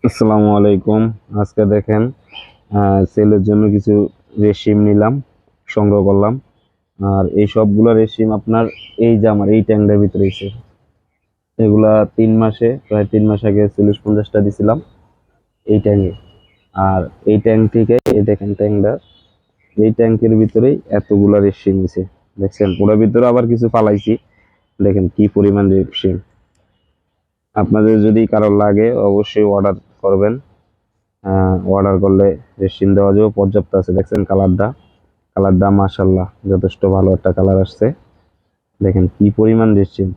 আসসালামু আলাইকুম। আজকে দেখেন সেলের জন্য কিছু রেশিম নিলাম, সংগ্রহ করলাম। আর এই সবগুলা রেশিম আপনার এই যে আমার এই ট্যাঙ্কটার ভিতরে এসে এগুলা 3 মাসে, প্রায় 3 মাস আগে 40-50টা দিছিলাম এই ট্যাঙ্কে। আর এই ট্যাঙ্ক থেকে এই দেখেন ট্যাঙ্কটা, এই ট্যাঙ্কের ভিতরেই এতগুলা রেশিম নিছে। দেখছেন ওটার ভিতরে আবার কিছু পালাইছি, দেখেন কি পরিমাণ রেশিম। আপনাদের যদি কারো লাগে অবশ্যই অর্ডার করবেন। অর্ডার করলে রেশিম দেওয়া যাবে, পর্যাপ্ত আছে। দেখছেন কালারটা মাশাল্লাহ যথেষ্ট ভালো একটা কালার আসছে। দেখেন কি পরিমাণ রেশিম,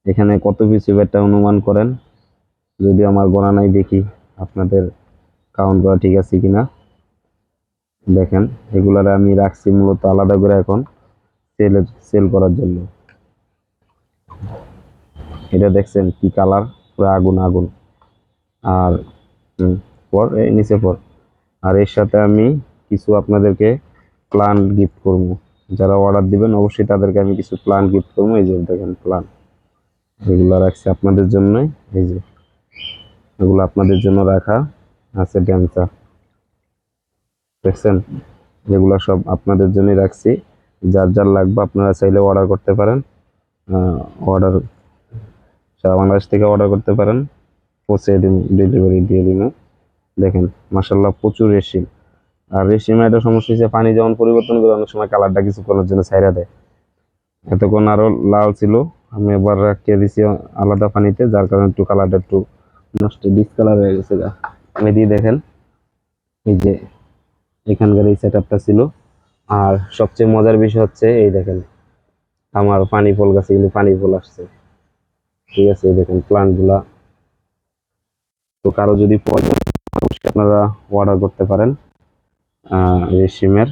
এখানে কত পিস হবে একটা অনুমান করেন। যদি আমার গণনা নাই, দেখি আপনাদের কাউন্ট করা ঠিক আছে কিনা। দেখেন এগুলার আমি রাখছি মূলত আলাদা করে এখন সেল করার জন্য। এটা দেখছেন কি কালার, পুরো আগুন আগুন। আর পর এই নিচে পর। আর এর সাথে আমি কিছু আপনাদেরকে প্লান্ট গিফট করবো। যারা অর্ডার দিবেন অবশ্যই তাদেরকে আমি কিছু প্লান্ট গিফট করবো। এই যে দেখেন প্লান্ট, এগুলো রাখছি আপনাদের জন্যই। এই যে এগুলো আপনাদের জন্য রাখা আছে ড্যান্সার, দেখছেন এগুলো সব আপনাদের জন্যই রাখছি। যার যার লাগবে আপনারা চাইলে অর্ডার করতে পারেন। অর্ডার সারা বাংলাদেশ থেকে অর্ডার করতে পারেন, পৌঁছে দিন, ডেলিভারি দিয়ে দিন। দেখেন মাসাল্লাহ প্রচুর রেশিম। আর রেশিমে একটা সমস্যা হচ্ছে পানি যেমন পরিবর্তন করে অনেক সময় কালারটা কিছুক্ষণের জন্য ছাইড়া দেয়। এতক্ষণ আরো লাল ছিল, আমি এবার রাখিয়ে দিছি আলাদা পানিতে, যার কারণে একটু কালারটা একটু নষ্ট, ডিসকালার হয়ে গেছে গা। এদিকে দেখেন এই যে এখানকার এই সেটআপটা ছিল। আর সবচেয়ে মজার বিষয় হচ্ছে এই দেখেন আমার পানি ফল গাছে কিন্তু পানি ফল আসছে। ঠিক আছে, এই দেখেন প্লান্ট গুলা। তো কারো যদি প্রয়োজন অবশ্যই আপনারা অর্ডার করতে পারেন রেশিমের।